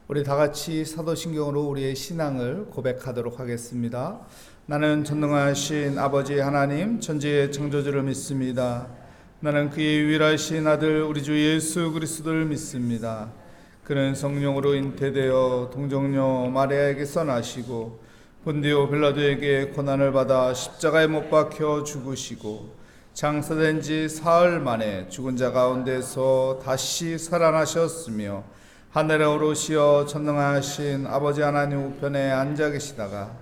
우리 다 같이 사도신경으로 우리의 신앙을 고백하도록 하겠습니다. 나는 전능하신 아버지 하나님 천지의 창조주를 믿습니다. 나는 그의 유일하신 아들 우리 주 예수 그리스도를 믿습니다. 그는 성령으로 잉태되어 동정녀 마리아에게서 나시고 본디오 빌라도에게 고난을 받아 십자가에 못 박혀 죽으시고 장사된 지 사흘 만에 죽은 자 가운데서 다시 살아나셨으며 하늘에 오르시어 전능하신 아버지 하나님 우편에 앉아 계시다가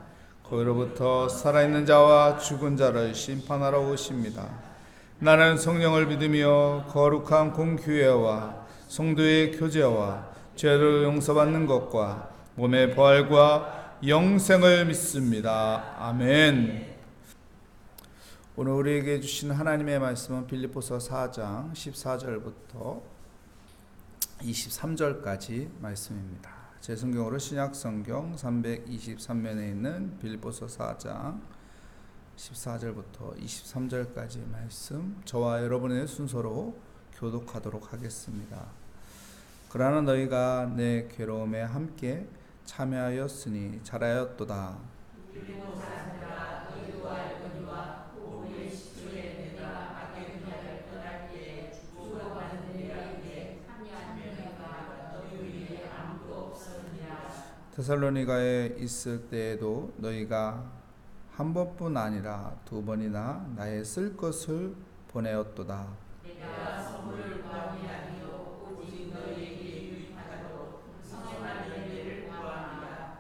거기로부터 살아있는 자와 죽은 자를 심판하러 오십니다. 나는 성령을 믿으며 거룩한 공교회와 성도의 교제와 죄를 용서받는 것과 몸의 부활과 영생을 믿습니다. 아멘. 오늘 우리에게 주신 하나님의 말씀은 빌립보서 4장 14절부터 23절까지 말씀입니다. 제 성경으로 신약성경 323면에 있는 빌립보서 4장 14절부터 23절까지 말씀, 저와 여러분의 순서로 교독하도록 하겠습니다. 그러나 너희가 내 괴로움에 함께 참여하였으니 잘하였도다. 데살로니가에 있을 때에도 너희가 한 번뿐 아니라 두 번이나 나의 쓸 것을 보내었도다. 내가 선물을 구함이 아니요 오직 너희에게 유익하도록 성령의 열매를 구합니다.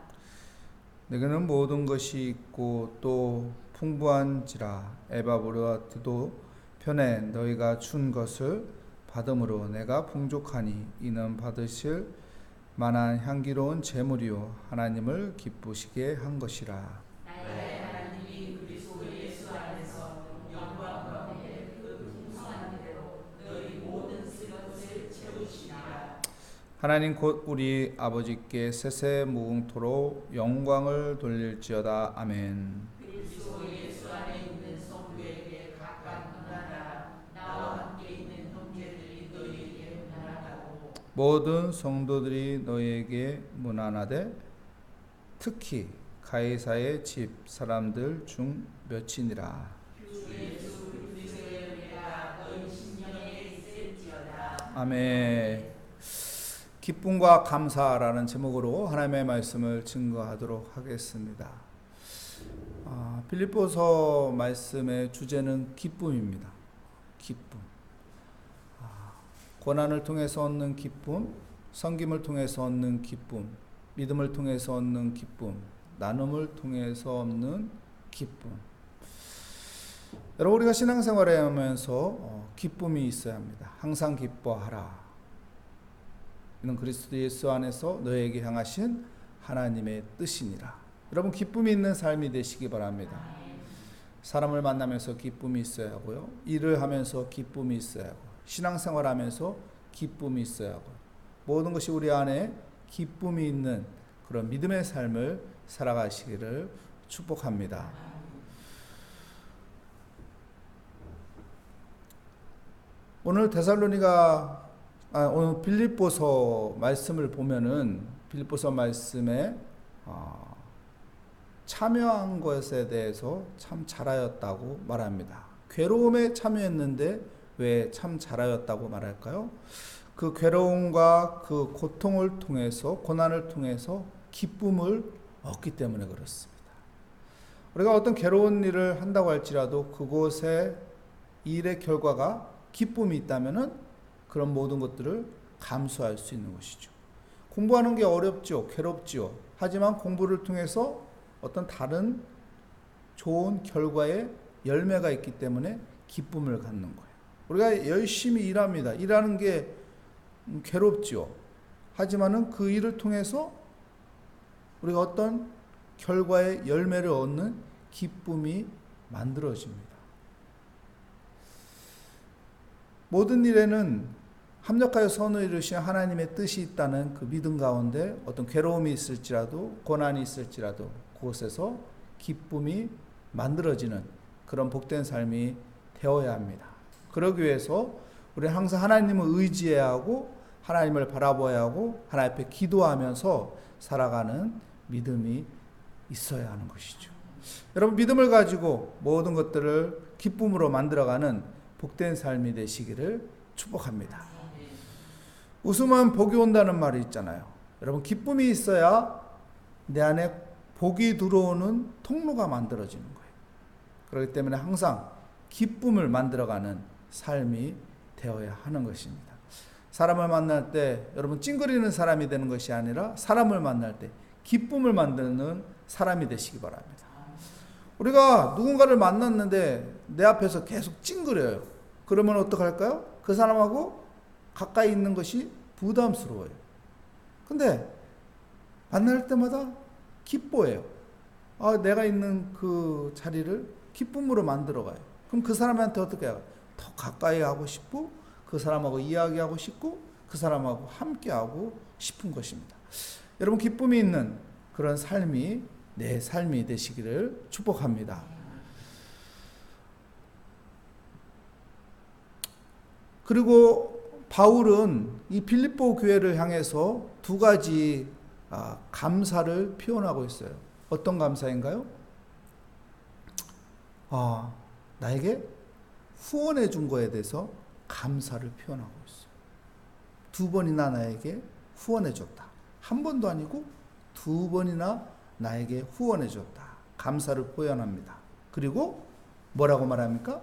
내게는 모든 것이 있고 또 풍부한지라 에바브로아트도 편에 너희가 준 것을 받음으로 내가 풍족하니 이는 받으실 만한 향기로운 제물이요 하나님을 기쁘시게 한 것이라. 나의 하나님이 그리스도 예수 안에서 영광 가운데 그 풍성한 대로 너희 모든 쓸 것을 채우시리라. 하나님 곧 우리 아버지께 세세 무궁토록 영광을 돌릴지어다. 아멘. 그리스도 예수 안에 있는 성도에게 각각 응하라. 나와 함께 있는 형제들이 너희에게 응하라고. 모든 성도들이 너희에게 문안하되 특히 가이사의 집 사람들 중 몇이니라. 주 예수 그리스도의 은혜가 너희 심령에 있을지어다. 아멘. 기쁨과 감사라는 제목으로 하나님의 말씀을 증거하도록 하겠습니다. 빌립보서 말씀의 주제는 기쁨입니다. 기쁨. 고난을 통해서 얻는 기쁨, 섬김을 통해서 얻는 기쁨, 믿음을 통해서 얻는 기쁨, 나눔을 통해서 얻는 기쁨. 여러분, 우리가 신앙생활을 하면서 기쁨이 있어야 합니다. 항상 기뻐하라. 이는 그리스도 예수 안에서 너에게 향하신 하나님의 뜻이니라. 여러분, 기쁨이 있는 삶이 되시기 바랍니다. 사람을 만나면서 기쁨이 있어야 하고요. 일을 하면서 기쁨이 있어야 하고, 신앙생활 하면서 기쁨이 있어야 하고, 모든 것이 우리 안에 기쁨이 있는 그런 믿음의 삶을 살아가시기를 축복합니다. 오늘 오늘 빌립보서 말씀을 보면은 빌립보서 말씀에 참여한 것에 대해서 참 잘하였다고 말합니다. 괴로움에 참여했는데 왜 참 잘하였다고 말할까요? 그 괴로움과 그 고통을 통해서, 고난을 통해서 기쁨을 얻기 때문에 그렇습니다. 우리가 어떤 괴로운 일을 한다고 할지라도 그곳에 일의 결과가 기쁨이 있다면은 그런 모든 것들을 감수할 수 있는 것이죠. 공부하는 게 어렵죠, 괴롭죠. 하지만 공부를 통해서 어떤 다른 좋은 결과의 열매가 있기 때문에 기쁨을 갖는 거예요. 우리가 열심히 일합니다. 일하는 게 괴롭죠. 하지만은 그 일을 통해서 우리가 어떤 결과의 열매를 얻는 기쁨이 만들어집니다. 모든 일에는 합력하여 선을 이루신 하나님의 뜻이 있다는 그 믿음 가운데 어떤 괴로움이 있을지라도 고난이 있을지라도 그곳에서 기쁨이 만들어지는 그런 복된 삶이 되어야 합니다. 그러기 위해서 우리는 항상 하나님을 의지해야 하고 하나님을 바라보아야 하고 하나님 앞에 기도하면서 살아가는 믿음이 있어야 하는 것이죠. 여러분, 믿음을 가지고 모든 것들을 기쁨으로 만들어가는 복된 삶이 되시기를 축복합니다. 웃으면 복이 온다는 말이 있잖아요. 여러분, 기쁨이 있어야 내 안에 복이 들어오는 통로가 만들어지는 거예요. 그렇기 때문에 항상 기쁨을 만들어가는 삶이 되어야 하는 것입니다. 사람을 만날 때 여러분 찡그리는 사람이 되는 것이 아니라 사람을 만날 때 기쁨을 만드는 사람이 되시기 바랍니다. 우리가 누군가를 만났는데 내 앞에서 계속 찡그려요. 그러면 어떡할까요? 그 사람하고 가까이 있는 것이 부담스러워요. 근데 만날 때마다 기뻐해요. 내가 있는 그 자리를 기쁨으로 만들어가요. 그럼 그 사람한테 어떻게 해요? 더 가까이 하고 싶고 그 사람하고 이야기하고 싶고 그 사람하고 함께하고 싶은 것입니다. 여러분, 기쁨이 있는 그런 삶이 내 삶이 되시기를 축복합니다. 그리고 바울은 이 빌립보 교회를 향해서 두 가지 감사를 표현하고 있어요. 어떤 감사인가요? 나에게 후원해 준 거에 대해서 감사를 표현하고 있어요. 두 번이나 나에게 후원해 줬다. 한 번도 아니고 두 번이나 나에게 후원해 줬다. 감사를 표현합니다. 그리고 뭐라고 말합니까?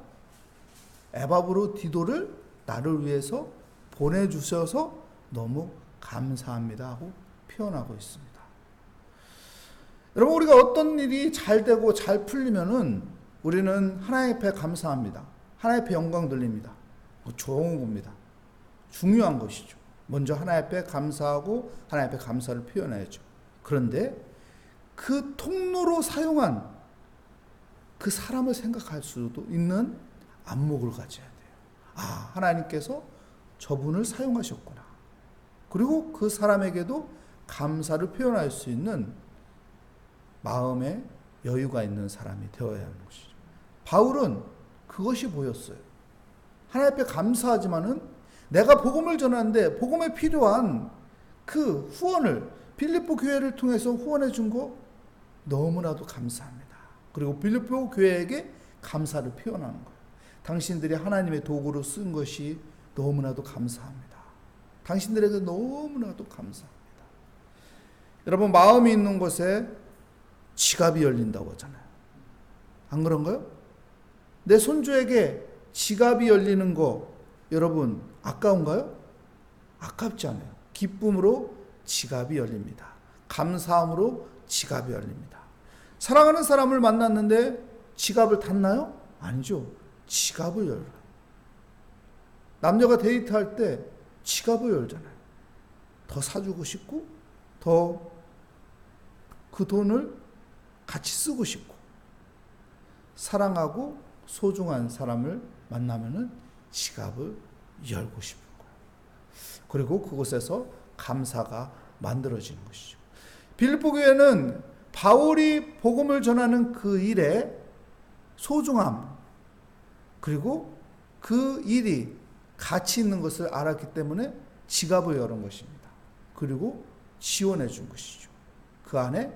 에바브로디도를 나를 위해서 보내주셔서 너무 감사합니다 하고 표현하고 있습니다. 여러분, 우리가 어떤 일이 잘 되고 잘 풀리면은 우리는 하나님 앞에 감사합니다. 하나님 앞에 영광 돌립니다. 좋은 겁니다. 중요한 것이죠. 먼저 하나님 앞에 감사하고 하나님 앞에 감사를 표현해야죠. 그런데 그 통로로 사용한 그 사람을 생각할 수도 있는 안목을 가져야 돼요. 하나님께서 저분을 사용하셨구나. 그리고 그 사람에게도 감사를 표현할 수 있는 마음의 여유가 있는 사람이 되어야 하는 것이죠. 바울은 그것이 보였어요. 하나님 앞에 감사하지만은 내가 복음을 전하는데 복음에 필요한 그 후원을 빌립보 교회를 통해서 후원해 준 거 너무나도 감사합니다. 그리고 빌립보 교회에게 감사를 표현하는 거예요. 당신들이 하나님의 도구로 쓴 것이 너무나도 감사합니다. 당신들에게 너무나도 감사합니다. 여러분, 마음이 있는 곳에 지갑이 열린다고 하잖아요. 안 그런가요? 내 손주에게 지갑이 열리는 거 여러분 아까운가요? 아깝지 않아요. 기쁨으로 지갑이 열립니다. 감사함으로 지갑이 열립니다. 사랑하는 사람을 만났는데 지갑을 닫나요? 아니죠. 지갑을 열어요. 남녀가 데이트할 때 지갑을 열잖아요. 더 사주고 싶고 더 그 돈을 같이 쓰고 싶고 사랑하고 소중한 사람을 만나면은 지갑을 열고 싶은 거예요. 그리고 그곳에서 감사가 만들어지는 것이죠. 빌립보 교회는 바울이 복음을 전하는 그 일에 소중함 그리고 그 일이 가치 있는 것을 알았기 때문에 지갑을 열은 것입니다. 그리고 지원해 준 것이죠. 그 안에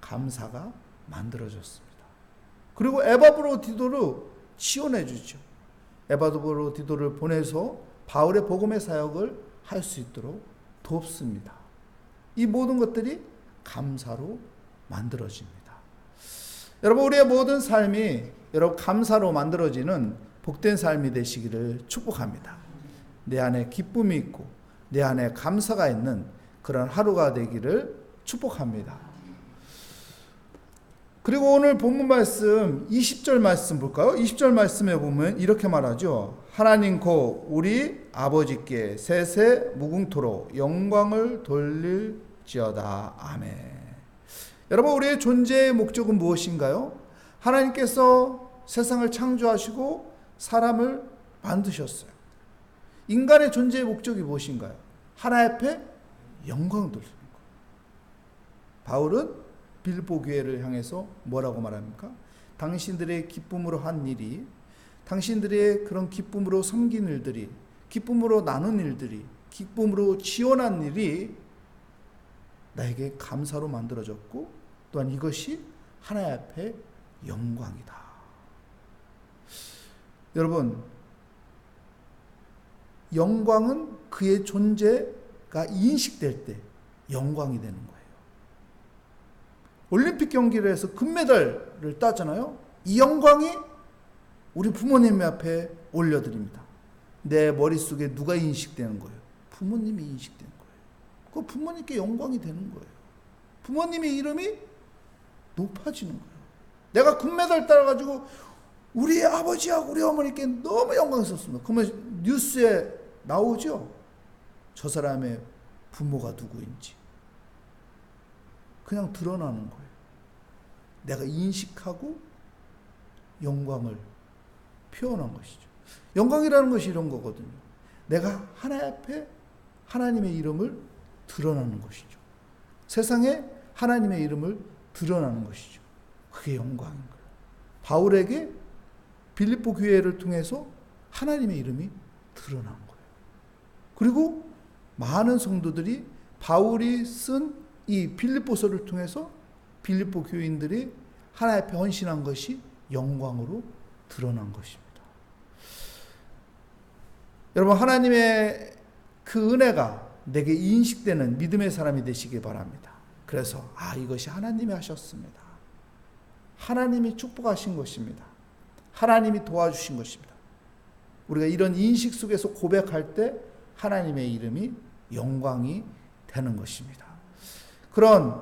감사가 만들어졌습니다. 그리고 에바브로디도를 지원해 주죠. 에바브로디도를 보내서 바울의 복음의 사역을 할 수 있도록 돕습니다. 이 모든 것들이 감사로 만들어집니다. 여러분, 우리의 모든 삶이 여러분 감사로 만들어지는 복된 삶이 되시기를 축복합니다. 내 안에 기쁨이 있고 내 안에 감사가 있는 그런 하루가 되기를 축복합니다. 그리고 오늘 본문 말씀 20절 말씀 볼까요? 20절 말씀에 보면 이렇게 말하죠. 하나님 곧 우리 아버지께 세세 무궁토록 영광을 돌릴지어다. 아멘. 여러분, 우리의 존재의 목적은 무엇인가요? 하나님께서 세상을 창조하시고 사람을 만드셨어요. 인간의 존재의 목적이 무엇인가요? 하나님 앞에 영광을 돌리는 거예요. 바울은 빌립보 교회를 향해서 뭐라고 말합니까? 당신들의 기쁨으로 한 일이, 당신들의 그런 기쁨으로 섬긴 일들이, 기쁨으로 나눈 일들이, 기쁨으로 지원한 일이 나에게 감사로 만들어졌고 또한 이것이 하나님 앞에 영광이다. 여러분, 영광은 그의 존재가 인식될 때 영광이 되는 거예요. 올림픽 경기를 해서 금메달을 따잖아요. 이 영광이 우리 부모님 앞에 올려드립니다. 내 머릿속에 누가 인식되는 거예요? 부모님이 인식되는 거예요. 그 부모님께 영광이 되는 거예요. 부모님의 이름이 높아지는 거예요. 내가 금메달 따라가지고 우리 아버지하고 우리 어머니께 너무 영광스럽습니다. 그러면 뉴스에 나오죠? 저 사람의 부모가 누구인지. 그냥 드러나는 거예요. 내가 인식하고 영광을 표현한 것이죠. 영광이라는 것이 이런 거거든요. 내가 하나님 앞에 하나님의 이름을 드러나는 것이죠. 세상에 하나님의 이름을 드러나는 것이죠. 그게 영광인 거예요. 바울에게 빌립보 교회를 통해서 하나님의 이름이 드러난 거예요. 그리고 많은 성도들이 바울이 쓴 이 빌립보서를 통해서 빌립보 교인들이 하나님 앞에 헌신한 것이 영광으로 드러난 것입니다. 여러분, 하나님의 그 은혜가 내게 인식되는 믿음의 사람이 되시기 바랍니다. 그래서 이것이 하나님이 하셨습니다. 하나님이 축복하신 것입니다. 하나님이 도와주신 것입니다. 우리가 이런 인식 속에서 고백할 때 하나님의 이름이 영광이 되는 것입니다. 그런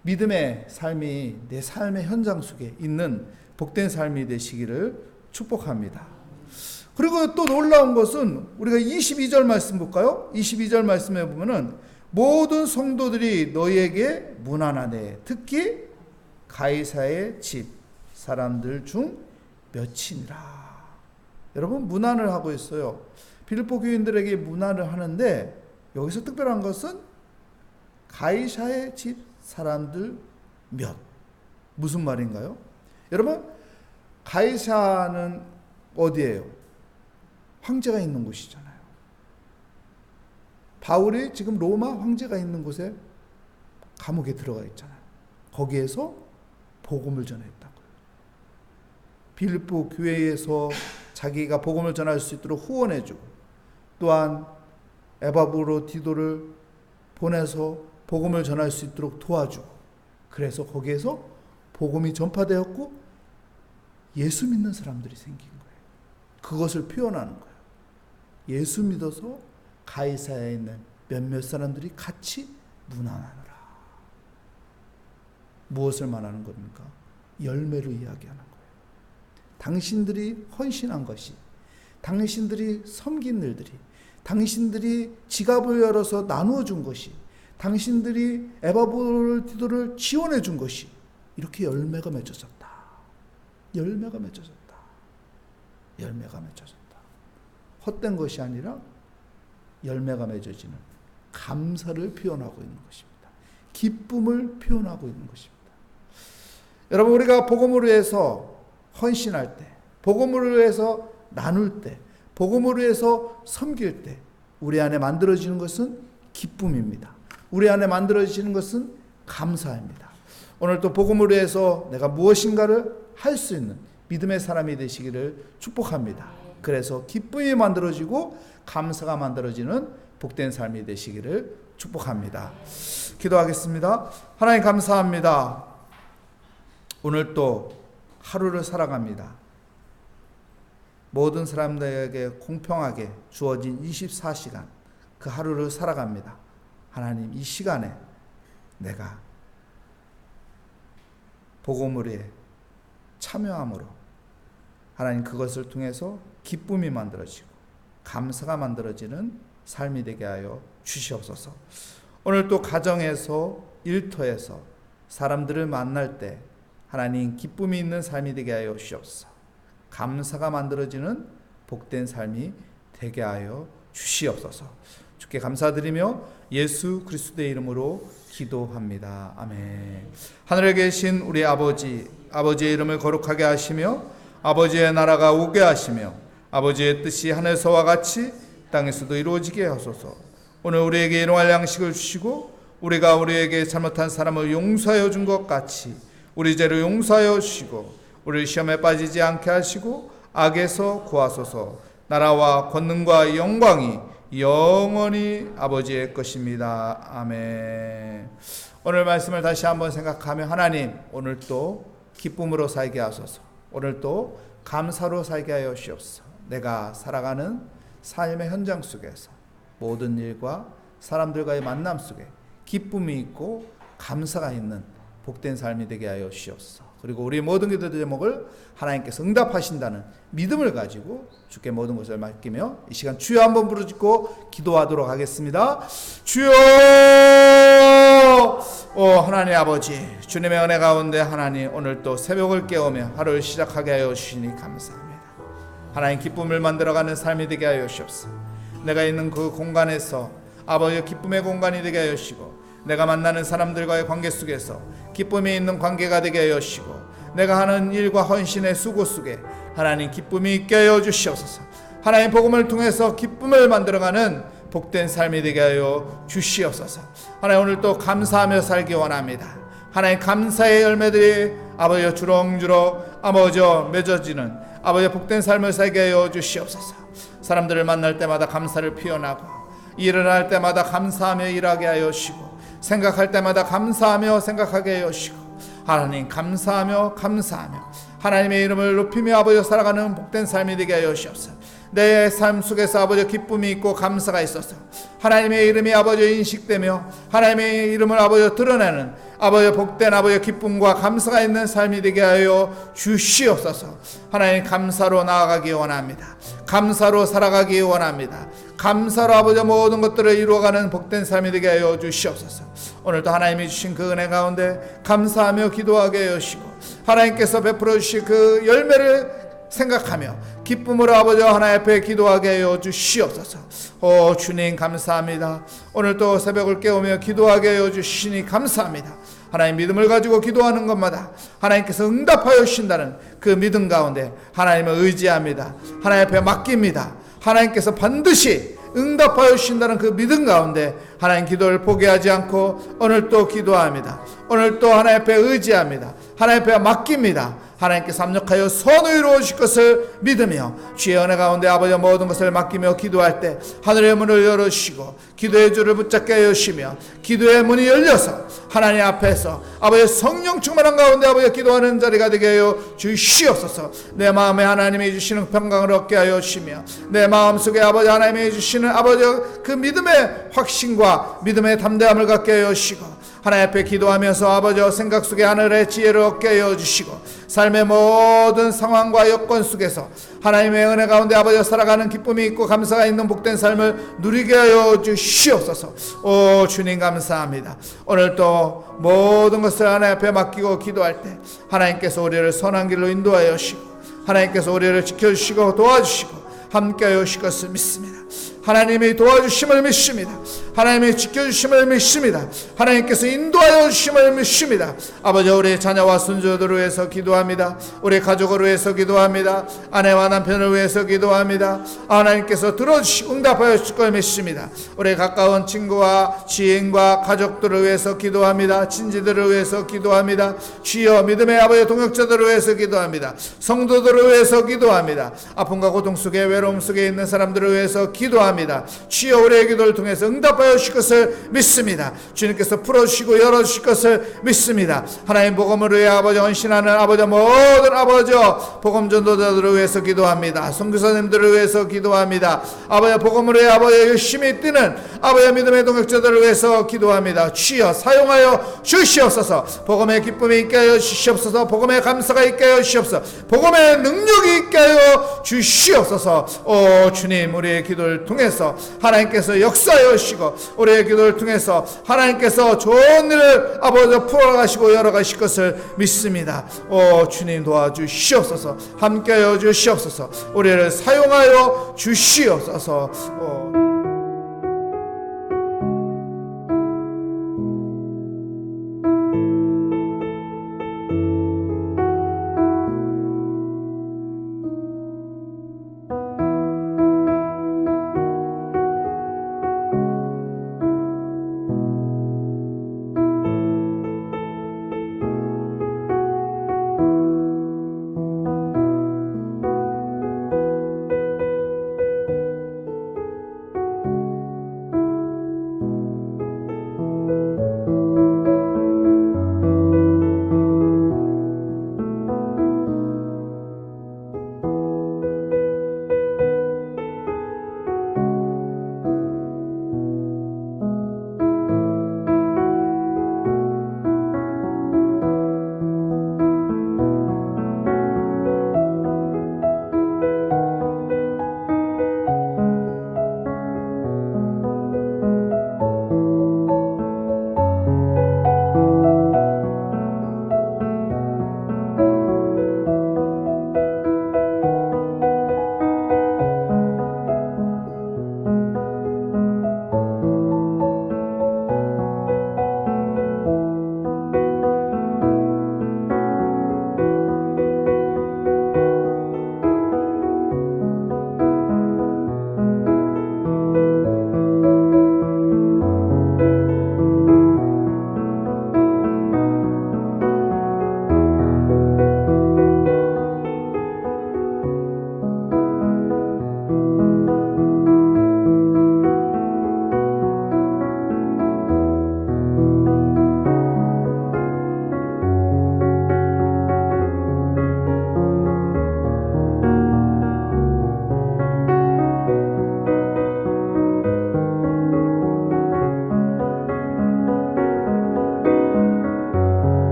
믿음의 삶이 내 삶의 현장 속에 있는 복된 삶이 되시기를 축복합니다. 그리고 또 놀라운 것은 우리가 22절 말씀 볼까요? 22절 말씀에 보면은 모든 성도들이 너희에게 문안하네. 특히 가이사의 집 사람들 중 몇이니라. 여러분, 문안을 하고 있어요. 빌립보 교인들에게 문안을 하는데 여기서 특별한 것은 가이사의 집 사람들 몇. 무슨 말인가요? 여러분, 가이사는 어디예요? 황제가 있는 곳이잖아요. 바울이 지금 로마 황제가 있는 곳에 감옥에 들어가 있잖아요. 거기에서 복음을 전했다고요. 빌립보 교회에서 자기가 복음을 전할 수 있도록 후원해주고 또한 에바브로디도를 보내서 복음을 전할 수 있도록 도와주고 그래서 거기에서 복음이 전파되었고 예수 믿는 사람들이 생긴 거예요. 그것을 표현하는 거예요. 예수 믿어서 가이사야에 있는 몇몇 사람들이 같이 문안하느라. 무엇을 말하는 겁니까? 열매를 이야기하는 거예요. 당신들이 헌신한 것이, 당신들이 섬긴 일들이, 당신들이 지갑을 열어서 나누어 준 것이, 당신들이 에바브로디도를 지원해 준 것이 이렇게 열매가 맺어졌다. 열매가 맺어졌다. 열매가 맺어졌다. 헛된 것이 아니라 열매가 맺어지는 감사를 표현하고 있는 것입니다. 기쁨을 표현하고 있는 것입니다. 여러분, 우리가 복음을 위해서 헌신할 때, 복음을 위해서 나눌 때, 복음을 위해서 섬길 때 우리 안에 만들어지는 것은 기쁨입니다. 우리 안에 만들어지는 것은 감사입니다. 오늘 또 복음을 위해서 내가 무엇인가를 할 수 있는 믿음의 사람이 되시기를 축복합니다. 그래서 기쁨이 만들어지고 감사가 만들어지는 복된 삶이 되시기를 축복합니다. 기도하겠습니다. 하나님 감사합니다. 오늘 또 하루를 살아갑니다. 모든 사람들에게 공평하게 주어진 24시간 그 하루를 살아갑니다. 하나님, 이 시간에 내가 복음을 위해 참여함으로 하나님 그것을 통해서 기쁨이 만들어지고 감사가 만들어지는 삶이 되게 하여 주시옵소서. 오늘 또 가정에서 일터에서 사람들을 만날 때 하나님 기쁨이 있는 삶이 되게 하여 주시옵소서. 감사가 만들어지는 복된 삶이 되게 하여 주시옵소서. 주께 감사드리며 예수 그리스도의 이름으로 기도합니다. 아멘. 하늘에 계신 우리 아버지, 아버지의 이름을 거룩하게 하시며 아버지의 나라가 오게 하시며 아버지의 뜻이 하늘에서와 같이 땅에서도 이루어지게 하소서. 오늘 우리에게 일용할 양식을 주시고 우리가 우리에게 잘못한 사람을 용서하여 준 것 같이 우리 죄를 용서하여 주시고 우리를 시험에 빠지지 않게 하시고 악에서 구하소서. 나라와 권능과 영광이 영원히 아버지의 것입니다. 아멘. 오늘 말씀을 다시 한번 생각하며 하나님, 오늘 또 기쁨으로 살게 하소서. 오늘 또 감사로 살게 하여 주옵소서. 내가 살아가는 삶의 현장 속에서 모든 일과 사람들과의 만남 속에 기쁨이 있고 감사가 있는 복된 삶이 되게 하여 주옵소서. 그리고 우리 모든 기도 제목을 하나님께서 응답하신다는 믿음을 가지고 주께 모든 것을 맡기며 이 시간 주여 한번 부르짖고 기도하도록 하겠습니다. 주여! 하나님 아버지, 주님의 은혜 가운데 하나님 오늘 또 새벽을 깨우며 하루를 시작하게 하여 주시니 감사합니다. 하나님 기쁨을 만들어가는 삶이 되게 하여 주옵소서. 내가 있는 그 공간에서 아버지의 기쁨의 공간이 되게 하여 주시고 내가 만나는 사람들과의 관계 속에서 기쁨이 있는 관계가 되게 하여 주시고 내가 하는 일과 헌신의 수고 속에 하나님 기쁨이 있게 하여 주시옵소서. 하나님 복음을 통해서 기쁨을 만들어가는 복된 삶이 되게 하여 주시옵소서. 하나님 오늘 또 감사하며 살기 원합니다. 하나님 감사의 열매들이 아버지여 주렁주렁 아버지여 맺어지는 아버지의 복된 삶을 살게 하여 주시옵소서. 사람들을 만날 때마다 감사를 피워나고 일어날 때마다 감사하며 일하게 하여 주시고 생각할 때마다 감사하며 생각하게 하여 주시고 하나님 감사하며 하나님의 이름을 높이며 아버지여 살아가는 복된 삶이 되게 하여 주시옵소서. 내 삶 속에서 아버지의 기쁨이 있고 감사가 있어서 하나님의 이름이 아버지의 인식되며 하나님의 이름을 아버지여 드러내는 아버지의 복된 아버지의 기쁨과 감사가 있는 삶이 되게 하여 주시옵소서. 하나님 감사로 나아가기 원합니다. 감사로 살아가기 원합니다. 감사로 아버지의 모든 것들을 이루어가는 복된 삶이 되게 하여 주시옵소서. 오늘도 하나님이 주신 그 은혜 가운데 감사하며 기도하게 하여 주시고 하나님께서 베풀어 주신 그 열매를 생각하며 기쁨으로 아버지 하나님 앞에 기도하게 하여 주시옵소서. 주님 감사합니다. 오늘 또 새벽을 깨우며 기도하게 하여 주시니 감사합니다. 하나님 믿음을 가지고 기도하는 것마다 하나님께서 응답하여 주신다는 그 믿음 가운데 하나님을 의지합니다. 하나님 앞에 맡깁니다. 하나님께서 반드시 응답하여 주신다는 그 믿음 가운데 하나님 기도를 포기하지 않고 오늘 또 기도합니다. 오늘 또 하나님 앞에 의지합니다. 하나님 앞에 맡깁니다. 하나님께서 합력하여 선을 이루어 주실 것을 믿으며 주의 은혜 가운데 아버지의 모든 것을 맡기며 기도할 때 하늘의 문을 열어주시고 기도의 줄을 붙잡게 하여 주시며 기도의 문이 열려서 하나님 앞에서 아버지의 성령 충만한 가운데 아버지의 기도하는 자리가 되게 하여 주시옵소서. 내 마음에 하나님이 주시는 평강을 얻게 하여 주시며 내 마음속에 아버지 하나님이 주시는 아버지의 그 믿음의 확신과 믿음의 담대함을 갖게 하여 주시고 하나님 앞에 기도하면서 아버지의 생각 속에 하늘의 지혜를 얻게 하여 주시고 삶의 모든 상황과 여건 속에서 하나님의 은혜 가운데 아버지와 살아가는 기쁨이 있고 감사가 있는 복된 삶을 누리게 하여 주시옵소서. 주님 감사합니다. 오늘 또 모든 것을 하나님 앞에 맡기고 기도할 때 하나님께서 우리를 선한 길로 인도하여 주시고 하나님께서 우리를 지켜주시고 도와주시고 함께하여 주실 것을 믿습니다. 하나님이 도와주심을 믿습니다. 하나님이 지켜주심을 믿습니다. 하나님께서 인도하여 주심을 믿습니다. 아버지 우리 자녀와 손주들을 위해서 기도합니다. 우리 가족을 위해서 기도합니다. 아내와 남편을 위해서 기도합니다. 하나님께서 들어주시고 응답하여 주실 걸 믿습니다. 우리 가까운 친구와 지인과 가족들을 위해서 기도합니다. 친지들을 위해서 기도합니다. 주여 믿음의 아버지 동역자들을 위해서 기도합니다. 성도들을 위해서 기도합니다. 아픔과 고통 속에 외로움 속에 있는 사람들을 위해서 기도합니다. 주여 우리의 기도를 통해서 응답하여 주실 것을 믿습니다. 주님께서 풀어주시고 열어주실 것을 믿습니다. 하나님 복음을 위해 아버지 헌신하는 아버지 모든 아버지 복음 전도자들을 위해서 기도합니다. 선교사님들을 위해서 기도합니다. 아버지 복음을 위해 아버지 열심히 뛰는 아버지 믿음의 동역자들을 위해서 기도합니다. 주여 사용하여 주시옵소서. 복음의 기쁨이 있게 하여 주시옵소서. 복음의 감사가 있게 하여 주시옵소서. 복음의 능력이 있게 하여 주시옵소서. 주님 우리의 기도를 통해서 하나님께서 역사하여 주시고 우리의 기도를 통해서 하나님께서 좋은 일을 아버지 풀어가시고 열어가실 것을 믿습니다. 주님 도와주시옵소서. 함께하여 주시옵소서. 우리를 사용하여 주시옵소서.